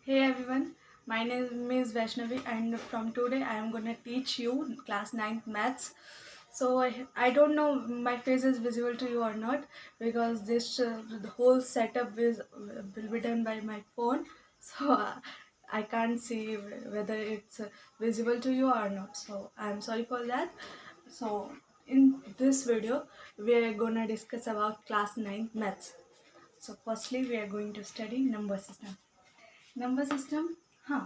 Hey everyone, my name is Vaishnavi and from today I am gonna teach you class 9th maths. So I don't know my face is visible to you or not because this the whole setup will be done by my phone. So I can't see whether it's visible to you or not. So I'm sorry for that. So in this video we are gonna discuss about class 9th maths. So firstly we are going to study number system. Number system, huh?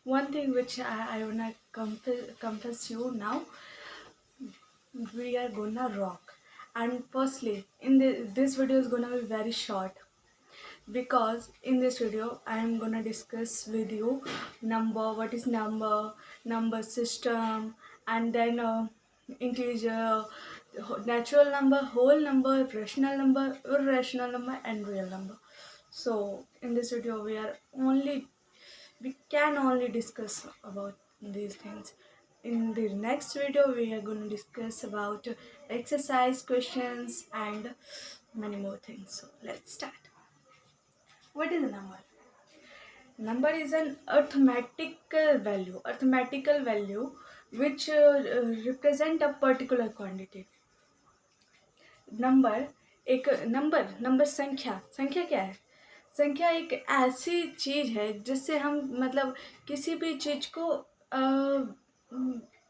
One thing which I wanna confess you now, we are gonna rock. And firstly, in this video is gonna be very short because in this video I am gonna discuss with you number, what is number, number system, and then integer, natural number, whole number, rational number, irrational number, and real number. So in this video we can only discuss about these things. In the next video we are going to discuss about exercise questions and many more things. So let's start. What is a number? Number is an arithmetical value which represent a particular quantity. Number एक number संख्या क्या है? संख्या एक ऐसी चीज़ है जिससे हम मतलब किसी भी चीज़ को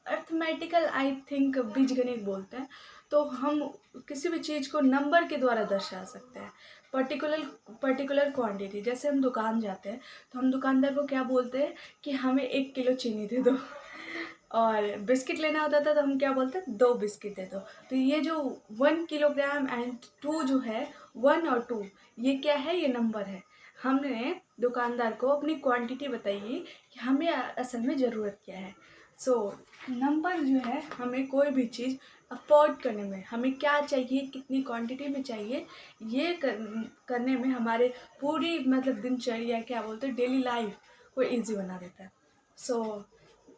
अर्थमेटिकल आई थिंक बीजगणित बोलते हैं, तो हम किसी भी चीज़ को नंबर के द्वारा दर्शा सकते हैं। पर्टिकुलर क्वांटिटी, जैसे हम दुकान जाते हैं तो हम दुकानदार को क्या बोलते हैं कि हमें 1 किलो चीनी दे दो और बिस्किट लेना होता था तो हम क्या बोलते हैं 2 बिस्किट दे दो। तो ये जो 1 किलोग्राम एंड 2 जो है 1 और 2 ये क्या है? ये नंबर है। हमने दुकानदार को अपनी क्वांटिटी बताइए कि हमें असल में ज़रूरत क्या है। सो नंबर जो है हमें कोई भी चीज़ अफोर्ड करने में, हमें क्या चाहिए, कितनी क्वांटिटी में चाहिए, ये करने में हमारे पूरी मतलब दिनचर्या क्या बोलते हैं डेली लाइफ को ईजी बना देता है। सो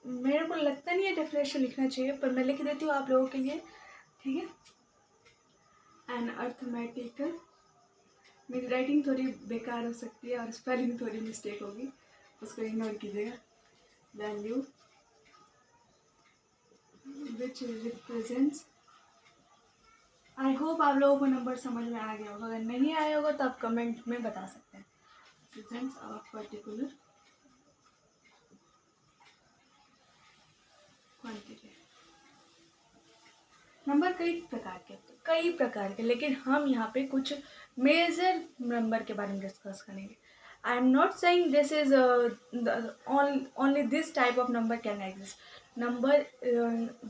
मेरे को लगता नहीं है डेफिनेशन लिखना चाहिए, पर मैं लिख देती हूँ आप लोगों के लिए, ठीक है। एन अर्थमेटिकल, मेरी राइटिंग थोड़ी बेकार हो सकती है और स्पेलिंग थोड़ी मिस्टेक होगी, उसको इग्नोर कीजिएगा। Value which represents, I hope आप लोगों को नंबर समझ में आ गया होगा, अगर नहीं आया होगा तो आप कमेंट में बता सकते हैं। Represents a particular quantity. Number कई प्रकार के, लेकिन हम यहाँ पे कुछ मेजर नंबर के बारे में डिस्कस करेंगे। I am not saying this is only this type of number can exist. Number,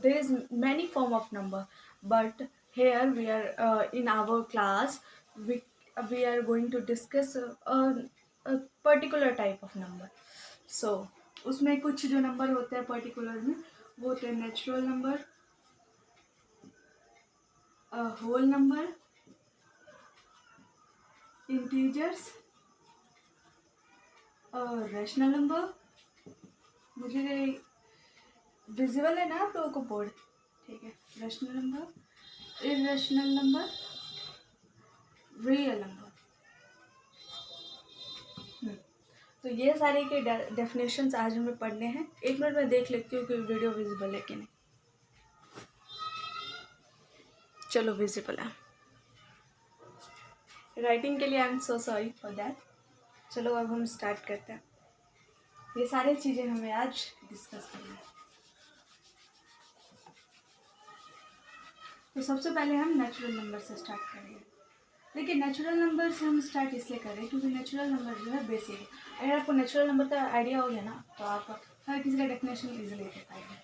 there is many form of number, but here we are in our class we are going to discuss a particular type of number. So उसमें कुछ जो number होते हैं particular में वो होते हैं natural number, whole number, integers, rational number, मुझे विजिबल है ना आप लोगों को बोर्ड? ठीक है। Rational number, irrational number, real number. तो ये सारे के डेफिनेशंस आज हमें पढ़ने हैं। 1 मिनट में देख लेती हूँ कि वीडियो विजिबल है कि नहीं। चलो विजिबल है। राइटिंग के लिए I am so sorry for that. चलो अब हम स्टार्ट करते हैं। ये सारी चीज़ें हमें आज डिस्कस करना है। तो सबसे पहले हम नेचुरल नंबर से स्टार्ट करेंगे। देखिए नेचुरल नंबर से हम स्टार्ट इसलिए करें क्योंकि नेचुरल नंबर जो है बेसिक है। अगर आपको नेचुरल नंबर का आइडिया हो गया ना तो आप हर किसी का डेफिनेशन इजीली ले पाएंगे।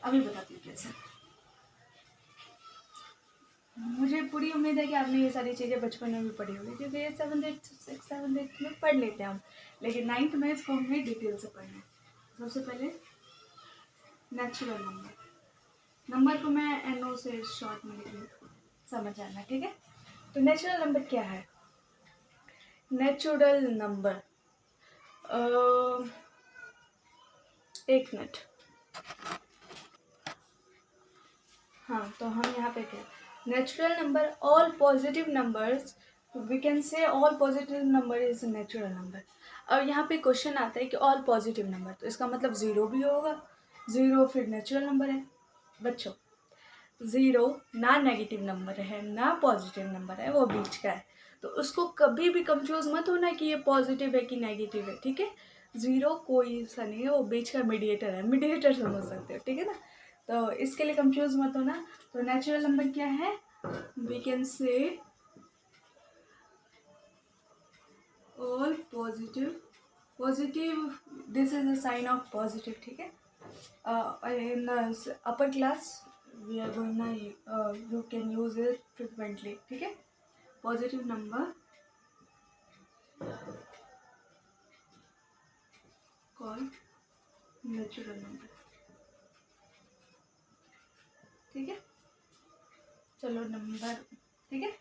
अभी बताती हूँ कैसे। मुझे पूरी उम्मीद है कि आपने ये सारी चीज़ें बचपन में भी पढ़ी होगी, क्योंकि ये 7th 8th 6th 7th 8th में पढ़ लेते हैं हम, लेकिन 9th में इसको हमें डिटेल से पढ़ना है। सबसे पहले नेचुरल नंबर को मैं NO से शॉर्ट में लिख लूँ, समझ आना, ठीक है। तो नेचुरल नंबर क्या है? नेचुरल नंबर, एक मिनट, हाँ तो हम यहाँ पे क्या, natural number all positive numbers तो we can say all positive number is natural number. और यहाँ पे क्वेश्चन आता है कि ऑल पॉजिटिव नंबर, तो इसका मतलब ज़ीरो भी होगा, ज़ीरो फिर नेचुरल नंबर है बच्चों। ज़ीरो ना नेगेटिव नंबर है ना पॉजिटिव नंबर है, वो बीच का है। तो उसको कभी भी कंफ्यूज मत होना कि ये पॉजिटिव है कि नेगेटिव है, ठीक है। ज़ीरो कोई सा नहीं है, वो बीच का मीडिएटर है, मीडिएटर समझ सकते हो, ठीक है ना। तो इसके लिए कंफ्यूज मत होना। तो नेचुरल नंबर क्या है, we can say all positive this is a sign of positive, ठीक है। In upper class we are going you can use it frequently, ठीक है। Positive number called natural number, ठीक है। चलो नंबर, ठीक है,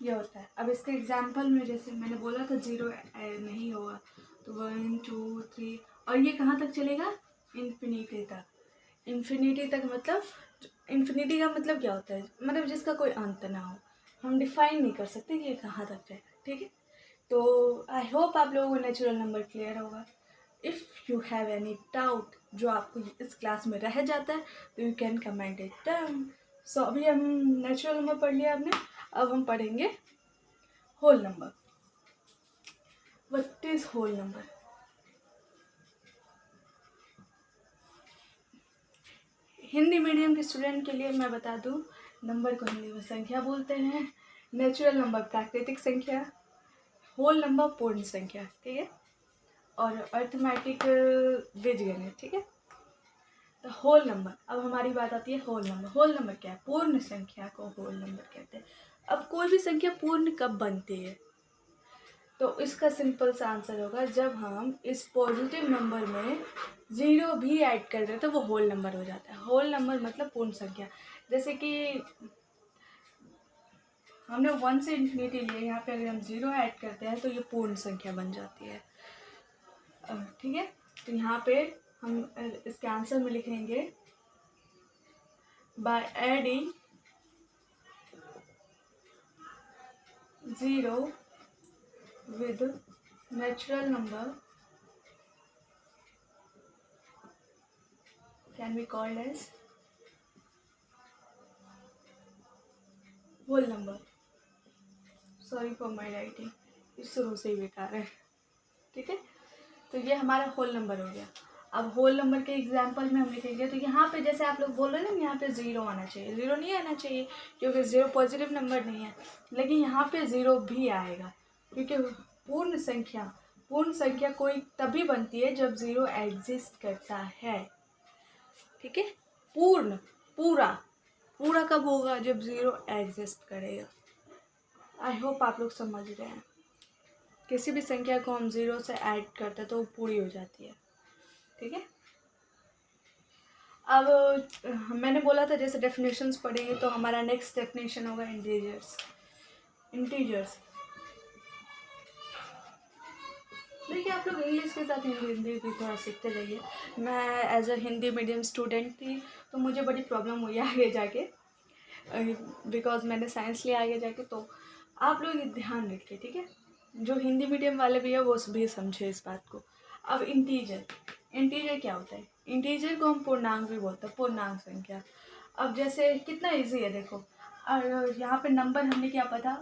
ये होता है। अब इसके एग्जाम्पल में जैसे मैंने बोला था ज़ीरो नहीं होगा, तो 1 2 3 और ये कहाँ तक चलेगा, इन्फिनिटी तक। इन्फिनिटी तक मतलब इन्फिनिटी का मतलब क्या होता है, मतलब जिसका कोई अंत ना हो, हम डिफाइन नहीं कर सकते कि ये कहाँ तक जाएगा, ठीक है। तो आई होप आप लोगों को नेचुरल नंबर क्लियर होगा। If you have any doubt जो आपको इस क्लास में रह जाता है, तो you can comment it down. So अभी हम नेचुरल नंबर पढ़ लिया आपने, अब हम पढ़ेंगे whole number. What is whole number? Hindi medium के स्टूडेंट के लिए मैं बता दूं, नंबर को हिंदी में संख्या बोलते हैं, नेचुरल नंबर प्राकृतिक संख्या, होल नंबर पूर्ण संख्या, ठीक है, और अर्थमेटिक बीजगणित, ठीक है। तो होल नंबर, अब हमारी बात आती है होल नंबर। होल नंबर क्या है, पूर्ण संख्या को होल नंबर कहते हैं। अब कोई भी संख्या पूर्ण कब बनती है, तो इसका सिंपल सा आंसर होगा जब हम इस पॉजिटिव नंबर में ज़ीरो भी ऐड कर दें तो वो होल नंबर हो जाता है। होल नंबर मतलब पूर्ण संख्या। जैसे कि हमने 1 से इन्फिनिटी लिए, यहाँ पे अगर हम ज़ीरो ऐड करते हैं तो ये पूर्ण संख्या बन जाती है, ठीक है। तो यहाँ पे हम इसके आंसर में लिखेंगे by adding zero with natural number can be called as whole number. Sorry for my writing, इस शुरू से ही बेकार है, ठीक है। तो ये हमारा होल नंबर हो गया। अब होल नंबर के एग्जाम्पल में हम लिखेंगे, तो यहाँ पे जैसे आप लोग बोल रहे हैं ना, यहाँ पे ज़ीरो आना चाहिए, ज़ीरो नहीं आना चाहिए क्योंकि ज़ीरो पॉजिटिव नंबर नहीं है, लेकिन यहाँ पे ज़ीरो भी आएगा क्योंकि पूर्ण संख्या कोई तभी बनती है जब ज़ीरो एग्जिस्ट करता है, ठीक है। पूर्ण पूरा पूरा कब होगा, जब ज़ीरो एग्जिस्ट करेगा। आई होप आप लोग समझ रहे हैं। किसी भी संख्या को हम ज़ीरो से ऐड करते हैं तो वो पूरी हो जाती है, ठीक है। अब मैंने बोला था जैसे डेफिनेशंस पढ़ेंगे, तो हमारा नेक्स्ट डेफिनेशन होगा इंटीजर्स। देखिए आप लोग इंग्लिश के साथ हिंदी भी थोड़ा सीखते जाइए। मैं as a Hindi medium student थी तो मुझे बड़ी प्रॉब्लम हुई आगे जाके, बिकॉज मैंने साइंस लिया आगे जाके। तो आप लोग ध्यान रखिए, ठीक है, जो हिंदी मीडियम वाले भी है वो भी समझे इस बात को। अब इंटीजर क्या होता है, इंटीजर को हम पूर्णांक भी बोलते हैं, पूर्णांक संख्या। अब जैसे कितना इजी है देखो, और यहाँ पे नंबर हमने क्या पढ़ा,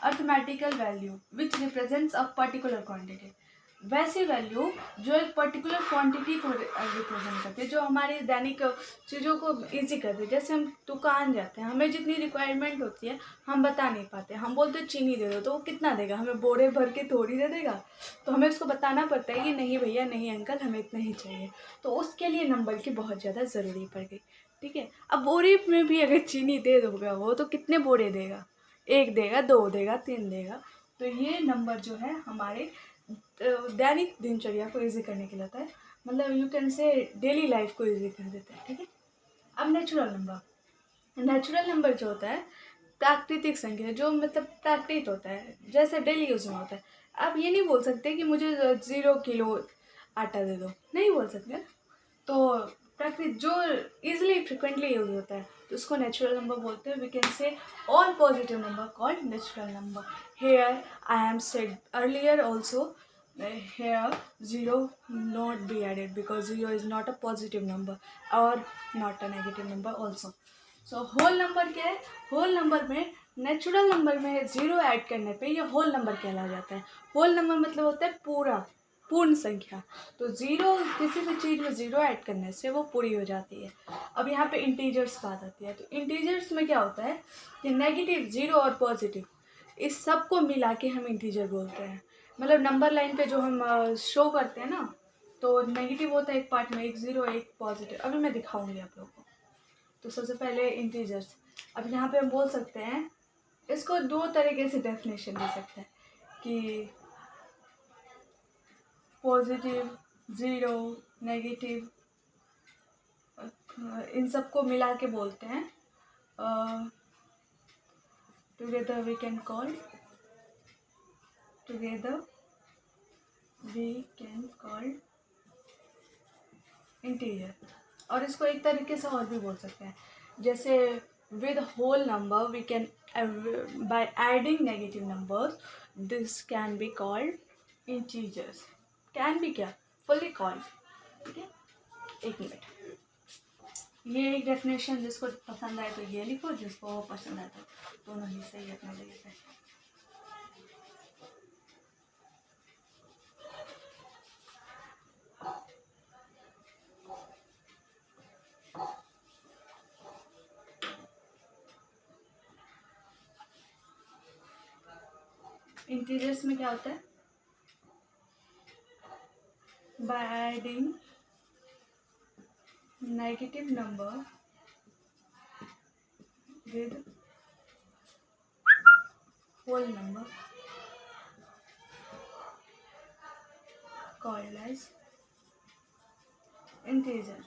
arithmetical value which represents a particular quantity. वैसी वैल्यू जो एक पर्टिकुलर क्वांटिटी को रिप्रेजेंट करती है, जो हमारी दैनिक चीज़ों को इजी कर दे। जैसे हम दुकान जाते हैं, हमें जितनी रिक्वायरमेंट होती है हम बता नहीं पाते, हम बोलते चीनी दे दो, तो वो कितना देगा, हमें बोरे भर के थोड़ी दे देगा। तो हमें उसको बताना पड़ता है कि नहीं भैया, नहीं अंकल, हमें इतना ही चाहिए। तो उसके लिए नंबर की बहुत ज़्यादा ज़रूरी पड़ गई, ठीक है। अब बोरे में भी अगर चीनी दे दोगे वो तो कितने बोरे देगा, 1 देगा, 2 देगा, 3 देगा। तो ये नंबर जो है हमारे दैनिक दिनचर्या को इजी करने के लिए होता है, मतलब you can say daily life को इजी कर देता है, ठीक है। अब नेचुरल नंबर जो होता है प्राकृतिक संख्या, जो मतलब प्राकृतिक होता है, जैसे डेली यूज में होता है। आप ये नहीं बोल सकते कि मुझे 0 किलो आटा दे दो, नहीं बोल सकते ना। तो प्राकृतिक जो इजिली फ्रिक्वेंटली यूज होता है तो उसको नेचुरल नंबर बोलते हैं. We can say all positive number called natural number. Here I am said earlier also, here 0 not be added because 0 is not a positive number or not a negative number also. So whole number क्या है? whole number में natural number में 0 add करने पे ये whole number कहला जाता है. होल नंबर मतलब होता है पूर्ण संख्या. तो 0 किसी भी चीज़ में 0 ऐड करने से वो पूरी हो जाती है. अब यहाँ पे इंटीजर्स बात आती है. तो इंटीजर्स में क्या होता है कि नेगेटिव, 0 और पॉजिटिव इस सब को मिला के हम इंटीजर बोलते हैं. मतलब नंबर लाइन पे जो हम शो करते हैं ना, तो नेगेटिव होता है एक पार्ट में, एक 0 एक पॉजिटिव. अभी मैं दिखाऊंगी आप लोगों को. तो सबसे पहले इंटीजर्स. अब यहाँ पे हम बोल सकते हैं, इसको दो तरीके से डेफिनेशन दे सकते हैं कि पॉजिटिव, 0, नेगेटिव, इन सबको मिला के बोलते हैं. Together we can call integer. और इसको एक तरीके से और भी बोल सकते हैं, जैसे with whole number we can by adding negative numbers this can be called integers. Can be क्या, फुल्ली कॉल्ड. ठीक है, एक मिनट. ये एक डेफिनेशन, जिसको पसंद आए तो ये लिखो, जिसको पसंद आए तो दोनों ही सही अपने जगह पे. इंटीजर्स में क्या होता है? By adding negative number with whole number called as integer.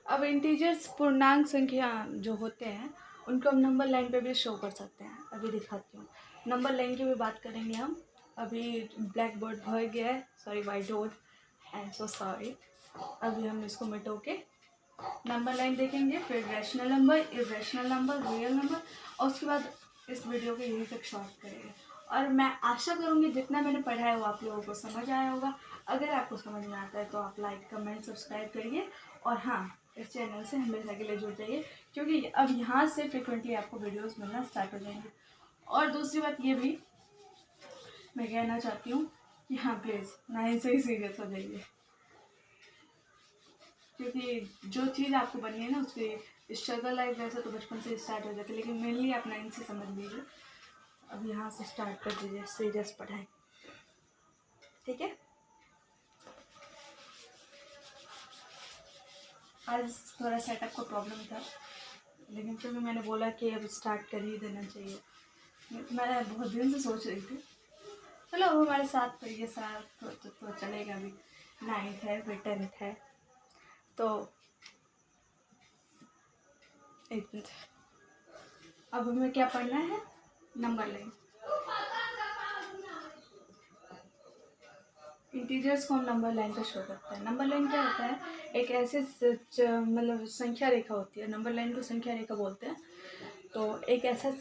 अब इंटीजर्स पूर्णांक संख्या जो होते हैं उनको हम नंबर लाइन पे भी शो कर सकते हैं. अभी दिखाती हूँ. नंबर लाइन की भी बात करेंगे हम. अभी ब्लैक बोर्ड भर गया है, sorry white board, I am so sorry. अभी हम इसको मिटो के नंबर लाइन देखेंगे, फिर rational number, irrational number, real number, और उसके बाद इस वीडियो को यहीं तक शॉर्ट करेंगे. और मैं आशा करूँगी जितना मैंने पढ़ा है वो आप लोगों को समझ आया होगा. अगर आपको समझ में आता है तो आप लाइक, कमेंट, सब्सक्राइब करिए. और हाँ, इस चैनल से हमेशा के लिए जुड़ जाइए, क्योंकि अब यहाँ से फ्रिक्वेंटली आपको वीडियोस मिलना स्टार्ट हो जाएंगे. और दूसरी बात ये भी मैं कहना चाहती हूँ कि हाँ प्लीज़ ना ही से ही सीरियस हो जाइए, क्योंकि जो चीज़ आपको बननी है ना उसकी स्ट्रगल लाइफ वैसे तो बचपन से स्टार्ट हो जाती है, लेकिन मेनली आप 9 से समझ लीजिए. अब यहाँ से स्टार्ट कर दीजिए सीरियस पढ़ाई. ठीक है. आज थोड़ा सेटअप का प्रॉब्लम था, लेकिन फिर भी मैंने बोला कि अब स्टार्ट कर ही देना चाहिए. मैं बहुत दिन से सोच रही थी, चलो अब हमारे साथ तो ये साथ तो चलेगा. अभी 9th है, फिर 10th है, तो एक मिनट. अब हमें क्या पढ़ना है? Number line. इंटीजर्स को हम नंबर लाइन पे शो करते हैं. नंबर लाइन क्या होता है? एक ऐसे मतलब संख्या रेखा होती है. नंबर लाइन को संख्या रेखा बोलते हैं. तो एक ऐसा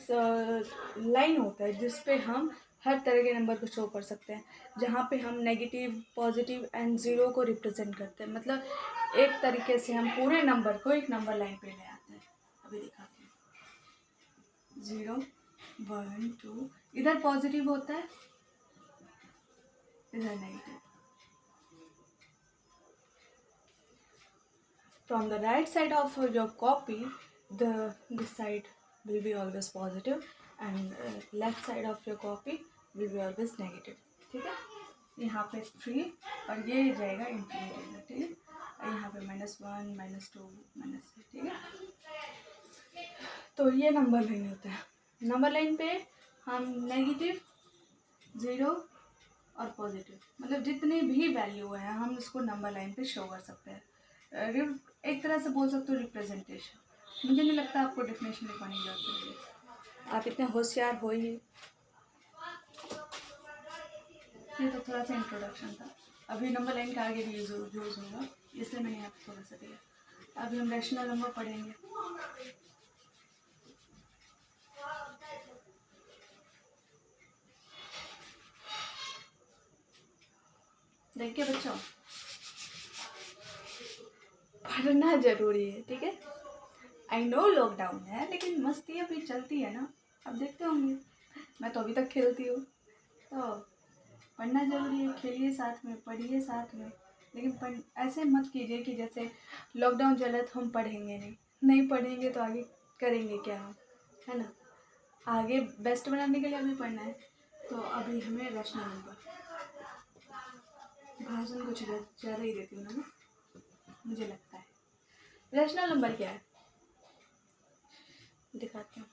लाइन होता है जिस पे हम हर तरह के नंबर को शो कर सकते हैं, जहाँ पे हम नेगेटिव, पॉजिटिव एंड 0 को रिप्रेजेंट करते हैं. मतलब एक तरीके से हम पूरे नंबर को एक नंबर लाइन पे ले आते हैं. अभी दिखाते हैं. 0, 1, 2, इधर पॉजिटिव होता है, इधर negative. From the right side of your copy, this side will be always positive and left side of your copy will be always negative. ठीक है. यहाँ पे 3 और ये रहेगा इंफिनिटी. ठीक है. और यहाँ पे -1, -2, -3. ठीक है. तो ये नंबर लाइन होता है. नंबर लाइन पे हम नेगेटिव, 0 और पॉजिटिव, मतलब जितनी भी वैल्यू है हम इसको नंबर लाइन पे शो कर सकते हैं. एक तरह से बोल सकते हो रिप्रेजेंटेशन. मुझे नहीं लगता आपको डेफिनेशन लिखवाने की जरूरत है, आप इतने होशियार हो ही. ये तो थोड़ा सा इंट्रोडक्शन था. अभी नंबर लाइन का आगे भी यूज होगा, इसलिए मैंने आपको थोड़ा सा दिया। अभी हम रैशनल नंबर पढ़ेंगे। देखिए बच्चों, पढ़ना जरूरी है, ठीक है। आई नो लॉकडाउन है, लेकिन मस्ती अभी चलती है ना, अब देखते होंगे। मैं तो अभी तक खेलती हूँ, तो पढ़ना जरूरी है। खेलिए साथ में, पढ़िए साथ में, लेकिन ऐसे मत कीजिए कि जैसे लॉकडाउन चला तो हम पढ़ेंगे नहीं पढ़ेंगे तो आगे करेंगे क्या हम, है ना। आगे बेस्ट बनाने के लिए अभी पढ़ना है। तो अभी हमें रचना नंबर, भाषण कुछ ज़्यादा ही देती हूँ ना, मुझे लगता है। रचना नंबर क्या है दिखाती हूँ।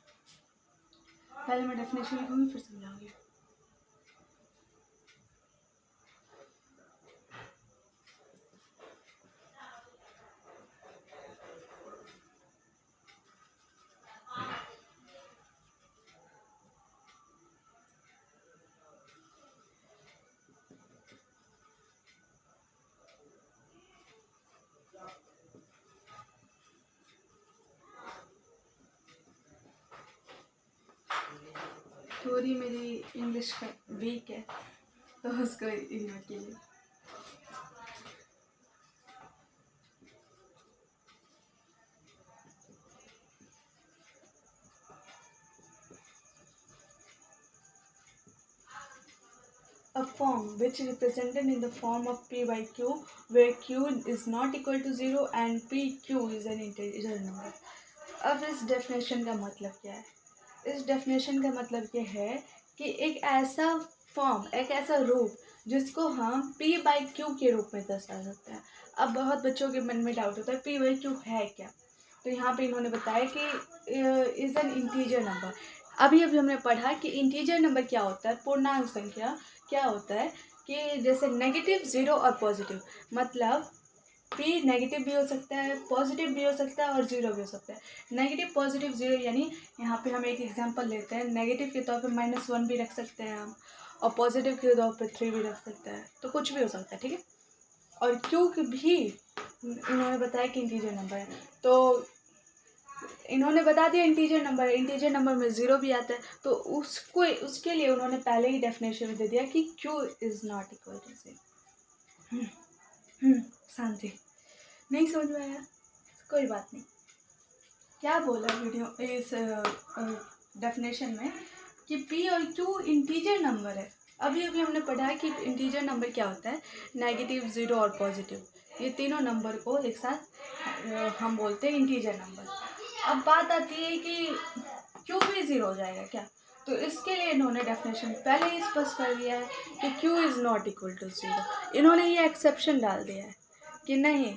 पहले मैं डेफिनेशन लिखूँगी, फिर समझाऊंगी। थोड़ी मेरी इंग्लिश का वीक है, तो उसको इग्नोर कीजिए। A form which represented in the form of p by q, where q is not equal to 0 and pq is an integer number. अब इस डेफिनेशन का मतलब क्या है? इस डेफिनेशन का मतलब ये है कि एक ऐसा फॉर्म, एक ऐसा रूप जिसको हम p बाई q के रूप में दर्शा सकते हैं। अब बहुत बच्चों के मन में डाउट होता है p बाई q है क्या, तो यहाँ पे इन्होंने बताया कि इज एन इंटीजर नंबर। अभी हमने पढ़ा कि इंटीजर नंबर क्या होता है, पूर्णांक संख्या क्या होता है कि जैसे नेगेटिव, ज़ीरो और पॉजिटिव, मतलब p नेगेटिव भी हो सकता है, पॉजिटिव भी हो सकता है और ज़ीरो भी हो सकता है। नेगेटिव, पॉजिटिव, ज़ीरो, यानी यहाँ पे हम एक एग्जांपल लेते हैं। नेगेटिव के तौर पे -1 भी रख सकते हैं हम, और पॉजिटिव के तौर पे 3 भी रख सकते हैं, तो कुछ भी हो सकता है, ठीक है। और क्यू भी इन्होंने बताया कि इंटीजर नंबर है, तो इन्होंने बता दिया इंटीजर नंबर। इंटीजर नंबर में ज़ीरो भी आता है, तो उसके लिए उन्होंने पहले ही डेफिनेशन दे दिया कि q is not equal to 0। Shanti, नहीं समझ में आया, कोई बात नहीं। क्या बोला वीडियो इस डेफिनेशन में कि p और q इंटीजर नंबर है। अभी हमने पढ़ा कि इंटीजर नंबर क्या होता है, नेगेटिव, ज़ीरो और पॉजिटिव, ये तीनों नंबर को एक साथ हम बोलते हैं इंटीजर नंबर। अब बात आती है कि क्यू भी ज़ीरो हो जाएगा क्या, तो इसके लिए इन्होंने डेफिनेशन पहले ही स्पष्ट कर दिया है कि Q is not equal to 0। इन्होंने ये एक्सेप्शन डाल दिया है कि नहीं,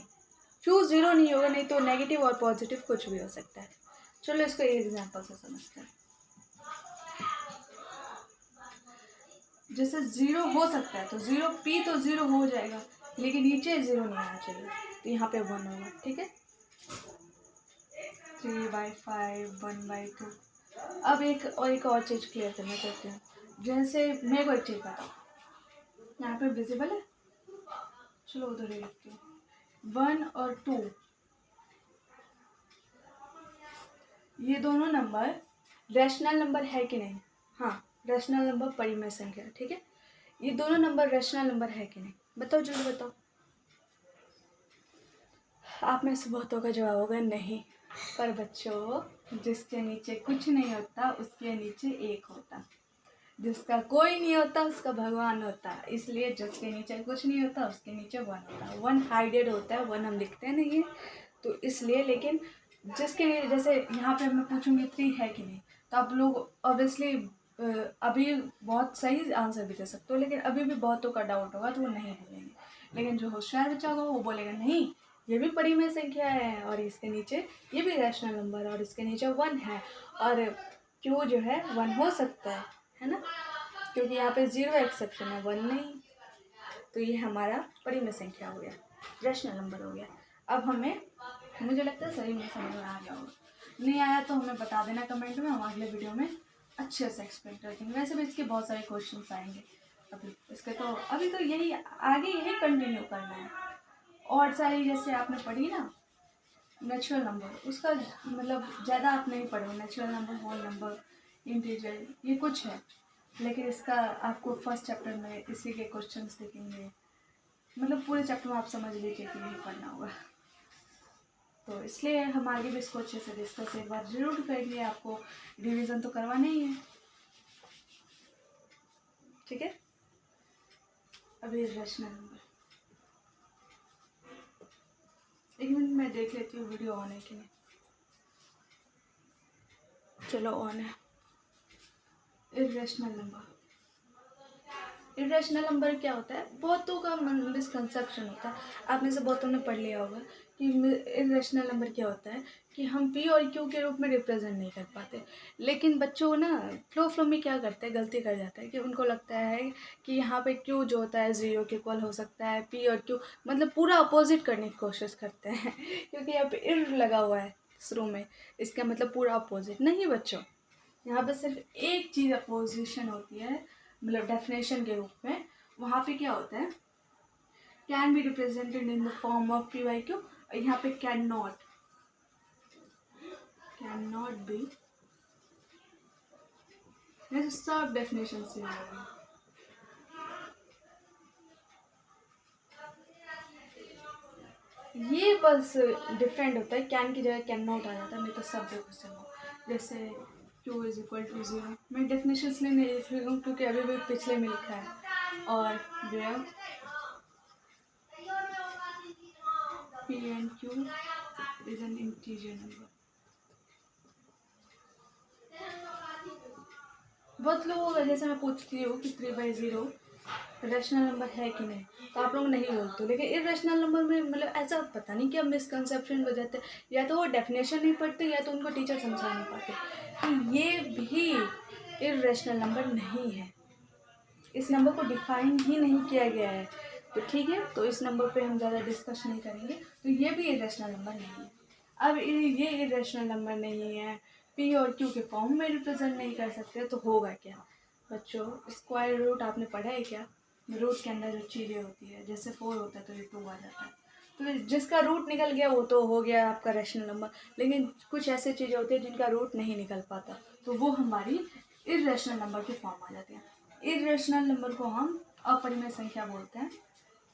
क्यू ज़ीरो नहीं होगा, नहीं तो नेगेटिव और पॉजिटिव कुछ भी हो सकता है। चलो इसको एक एग्जांपल से समझते हैं। जैसे ज़ीरो हो सकता है, तो ज़ीरो p तो ज़ीरो हो जाएगा, लेकिन नीचे ज़ीरो नहीं आना चाहिए, तो यहाँ पे 1 होगा, ठीक है। 3/5, 1/2। अब एक और चीज़ क्लियर करना चाहते हैं। जैसे मेरे को एक चीज़ बताओ, यहाँ पे विजिबल है, चलो उधर ही लिखती हूँ। 1 और 2, ये दोनों नंबर रैशनल नंबर है कि नहीं? हाँ, रैशनल नंबर परिमेय संख्या, ठीक है। ये दोनों नंबर रैशनल नंबर है कि नहीं, बताओ जल्दी बताओ। आप में से बहुतों का जवाब होगा नहीं। पर बच्चों, जिसके नीचे कुछ नहीं होता उसके नीचे एक होता, जिसका कोई नहीं होता उसका भगवान होता, इसलिए जिसके नीचे कुछ नहीं होता उसके नीचे 1 होता। 1 हाइडेड होता है, 1 हम लिखते नहीं है, तो इसलिए। लेकिन जिसके लिए, जैसे यहाँ पे मैं पूछूंगी 3 है कि नहीं, तो आप लोग ऑब्वियसली अभी बहुत सही आंसर भी दे सकते हो, लेकिन अभी भी बहुतों का डाउट होगा तो वो नहीं बोलेंगे। लेकिन जो होशियार बच्चा होगा वो बोलेगा नहीं, ये भी परिमेय संख्या है, और इसके नीचे ये भी रैशनल नंबर है, और इसके नीचे 1 है, और क्यू जो है 1 हो सकता है ना, क्योंकि यहाँ पे 0 एक्सेप्शन है, 1 नहीं। तो ये हमारा परिमेय संख्या हो गया, रैशनल नंबर हो गया। अब हमें, मुझे लगता है सही में समझ में आ गया होगा, नहीं आया तो हमें बता देना कमेंट में, हम अगले वीडियो में अच्छे से एक्सप्लेन कर देंगे। वैसे भी इसके बहुत सारे क्वेश्चंस आएंगे, अभी इसके तो अभी तो यही आगे यही कंटिन्यू करना है। और सारी जैसे आपने पढ़ी ना नेचुरल नंबर, उसका मतलब ज़्यादा आप नहीं पढ़ो। Natural number, whole number, integer, ये कुछ है, लेकिन इसका आपको फर्स्ट चैप्टर में इसी के क्वेश्चंस देखेंगे। मतलब पूरे चैप्टर में आप समझ लीजिए कि नहीं पढ़ना होगा। तो इसलिए हम आगे भी इसको अच्छे से डिस्कस एक बार जरूर करेंगे। आपको रिवीजन तो करवाना ही है, ठीक है। अभी रैशनल नंबर, एक मिनट मैं देख लेती हूँ वीडियो ऑन है कि नहीं। चलो ऑन है। इरेशनल नंबर, इरेशनल नंबर क्या होता है? बहुतों का मिसकंसेप्शन होता है। आप में से बहुतों ने पढ़ लिया होगा कि इरेशनल नंबर क्या होता है कि हम पी और क्यू के रूप में रिप्रेजेंट नहीं कर पाते। लेकिन बच्चों ना फ्लो में क्या करते हैं, गलती कर जाता है कि उनको लगता है कि यहाँ पे क्यू जो होता है ज़ीरो के इक्वल हो सकता है, पी और क्यू मतलब पूरा अपोजिट करने की कोशिश करते हैं क्योंकि यहाँ पे इर लगा हुआ है शुरू में, इसका मतलब पूरा अपोजिट नहीं बच्चों। यहाँ पे सिर्फ एक चीज़ अपोजिशन होती है, मतलब डेफिनेशन के रूप में। वहाँ पे क्या होता है, can be represented in the form of P by Q. यहाँ पे कैन नॉट बी, सब डेफिनेशन से ये बस डिफरेंट होता है। कैन की जगह कैन नॉट आ जाता है, नहीं तो सब क्वेश्चन जैसे Q is equal to zero. मैं डेफिनेशन इसलिए नहीं लिख रही हूँ क्योंकि अभी भी पिछले में लिखा है। और where P and Q is an integer number। बहुत लोग जैसे मैं पूछती हूँ कि 3/0 रैशनल नंबर है कि नहीं, तो आप लोग नहीं बोलते। लेकिन इरेशनल नंबर में मतलब ऐसा पता नहीं क्या मिसकंसेप्शन हो जाते हैं, या तो वो डेफिनेशन नहीं पढ़ते या तो उनको टीचर समझा नहीं पाते कि ये भी इरेशनल नंबर नहीं है, इस नंबर को डिफाइन ही नहीं किया गया है। तो ठीक है, तो इस नंबर पे हम ज़्यादा डिस्कस नहीं करेंगे। तो ये भी इरेशनल नंबर नहीं है। अब ये इरेशनल नंबर नहीं है, पी और क्यू के फॉर्म में रिप्रेजेंट नहीं कर सकते, तो होगा क्या बच्चों? स्क्वायर रूट आपने पढ़ा है क्या? रूट के अंदर जो चीज़ें होती है, जैसे 4 होता है तो ये 2 आ जाता है। तो जिसका रूट निकल गया वो तो हो गया आपका रैशनल नंबर। लेकिन कुछ ऐसी चीज़ें होती है जिनका रूट नहीं निकल पाता, तो वो हमारी इरेशनल नंबर के फॉर्म आ जाते हैं। इरेशनल नंबर को हम अपरिमेय संख्या बोलते हैं।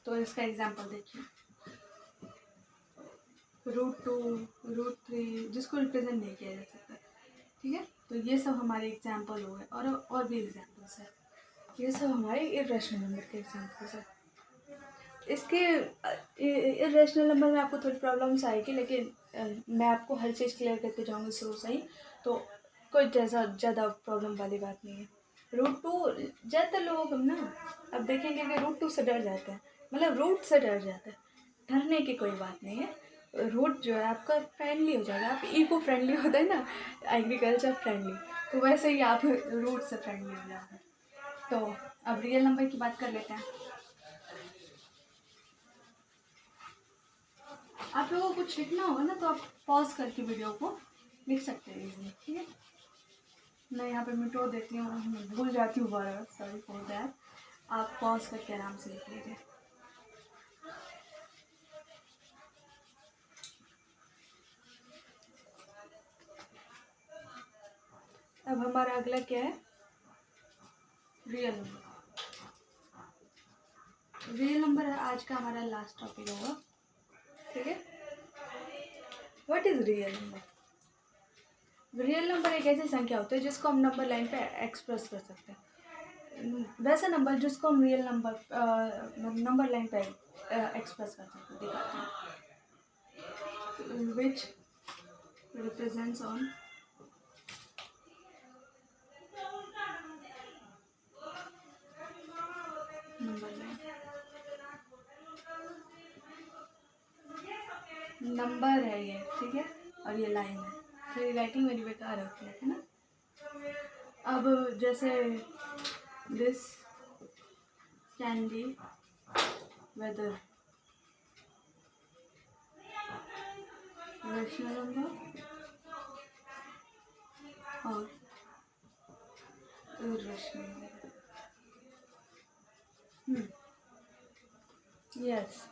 तो इसका एग्जांपल देखिए, √2, √3 जिसको रिप्रेजेंट नहीं किया जा सकता, ठीक है। तो ये सब हमारे एग्जांपल हो गए, और भी एग्जांपल्स है। ये सब हमारे इरेशनल नंबर के एग्जांपल्स है। इसके इरेशनल नंबर में आपको थोड़ी प्रॉब्लम्स आएगी, लेकिन मैं आपको हर चीज़ क्लियर करते जाऊँगी शुरू से ही, तो कोई ज़्यादा प्रॉब्लम वाली बात नहीं है। √2 ज़्यादातर लोग ना अब देखेंगे कि √2 से डर जाते हैं, मतलब रूट से डर जाते हैं। डरने की कोई बात नहीं है, रूट जो है आपका फ्रेंडली हो जाएगा। आप इको फ्रेंडली होता है ना, एग्रीकल्चर फ्रेंडली, तो वैसे ही आप रूट से फ्रेंडली हो जाओगे। तो अब रियल नंबर की बात कर लेते हैं। आप लोगों को कुछ लिखना होगा ना, तो आप पॉज करके वीडियो को लिख सकते हैं इजीली, ठीक है। मैं यहाँ पे मिटो देती हूँ, मैं भूल जाती हूँ बार बार, सॉरी फॉर दैट। आप पॉज करके आराम से लिख लीजिए। अब हमारा अगला क्या है? Real number. रियल नंबर आज का हमारा लास्ट टॉपिक होगा, ठीक है। What is real number? Real number एक ऐसी संख्या होती है जिसको हम नंबर लाइन पे एक्सप्रेस कर सकते हैं। वैसा नंबर जिसको हम रियल नंबर लाइन पे एक्सप्रेस कर सकते हैं, दिखाते हैं। विच represents on number line. Number है ये, ठीक है, और ये लाइन है। थोड़ी राइटिंग मेरी बेकार होती है ना। अब जैसे this can be whether rational number और irrational number. Yes,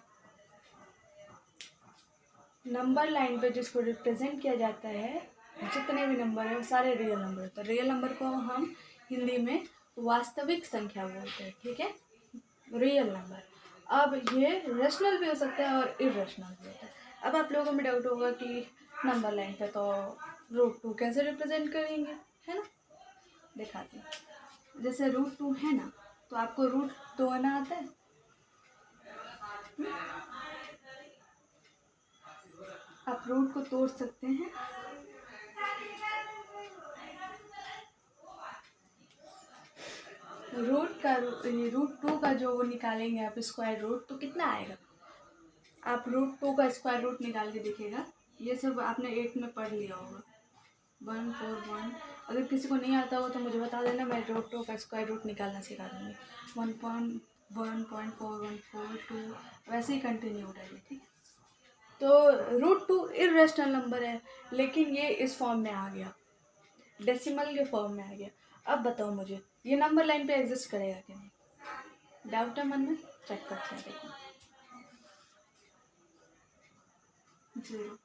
number line पे जिसको रिप्रेजेंट किया जाता है, जितने भी नंबर है वो सारे रियल नंबर होते हैं। रियल नंबर को हम हिंदी में वास्तविक संख्या बोलते हैं, ठीक है, रियल नंबर। अब ये रेशनल भी हो सकता है और इरेशनल भी होता है। अब आप लोगों में डाउट होगा कि नंबर लाइन पे तो √2 कैसे रिप्रेजेंट करेंगे, है ना। दिखाती हूँ। जैसे √2 है ना, तो आपको √2 आना आता है। आप रूट को तोड़ सकते हैं। √2 का जो वो निकालेंगे आप स्क्वायर रूट, तो कितना आएगा। आप √2 का स्क्वायर रूट निकाल के देखिएगा। ये सब आपने 8 में पढ़ लिया होगा, 141। अगर किसी को नहीं आता हो तो मुझे बता देना, मैं √2 का स्क्वायर रूट निकालना सिखा दूँगी। 1.1.414 वैसे ही कंटिन्यू रहेगी, ठीक है। तो √2 इरेशनल नंबर है, लेकिन ये इस फॉर्म में आ गया, डेसिमल के फॉर्म में आ गया। अब बताओ मुझे, ये नंबर लाइन पे एग्जिस्ट करेगा कि नहीं। डाउट है मन में, चेक करते हैं, देखो। 0,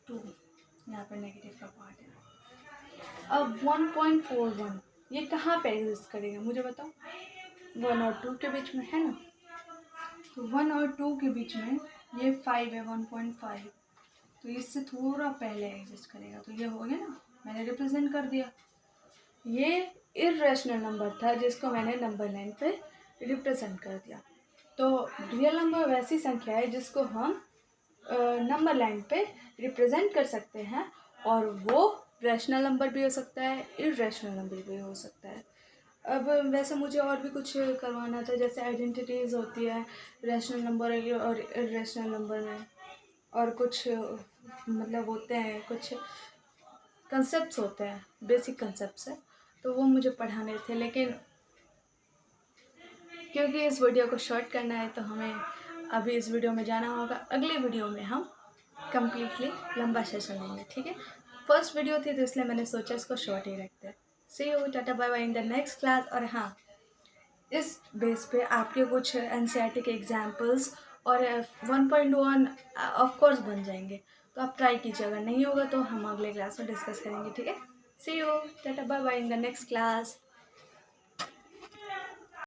2, यहाँ पे नेगेटिव का पार्ट है। अब 1.41 ये कहाँ पे एग्जिस्ट करेगा मुझे बताओ। 1 और 2 के बीच में है ना, तो 1 और 2 के बीच में ये 5 है, 1.5, तो इससे थोड़ा पहले एग्जिस्ट करेगा। तो ये हो गया ना, मैंने रिप्रेजेंट कर दिया। ये इरेशनल नंबर था जिसको मैंने नंबर लाइन पे रिप्रेजेंट कर दिया। तो रियल नंबर वैसी संख्या है जिसको हम नंबर लाइन पे रिप्रेजेंट कर सकते हैं, और वो रैशनल नंबर भी हो सकता है, इरेशनल नंबर भी हो सकता है। अब वैसे मुझे और भी कुछ करवाना था, जैसे आइडेंटिटीज़ होती है रैशनल नंबर और इरेशनल नंबर में, और कुछ मतलब होते हैं, कुछ कंसेप्ट्स होते हैं, बेसिक कंसेप्ट्स है, तो वो मुझे पढ़ाने थे। लेकिन क्योंकि इस वीडियो को शॉर्ट करना है तो हमें अभी इस वीडियो में जाना होगा। अगली वीडियो में हम कम्प्लीटली लंबा सेशन लेंगे, ठीक है। फर्स्ट वीडियो थी तो इसलिए मैंने सोचा इसको शॉर्ट ही रखते हैं। See you, tata bye bye in the next class. और हाँ, इस बेस पे आपके कुछ एनसीईआरटी के एग्जाम्पल्स और 1.1 ऑफ कोर्स बन जाएंगे, तो आप ट्राई कीजिए। अगर नहीं होगा तो हम अगले क्लास में डिस्कस करेंगे, ठीक है। See you, tata bye bye in the next class.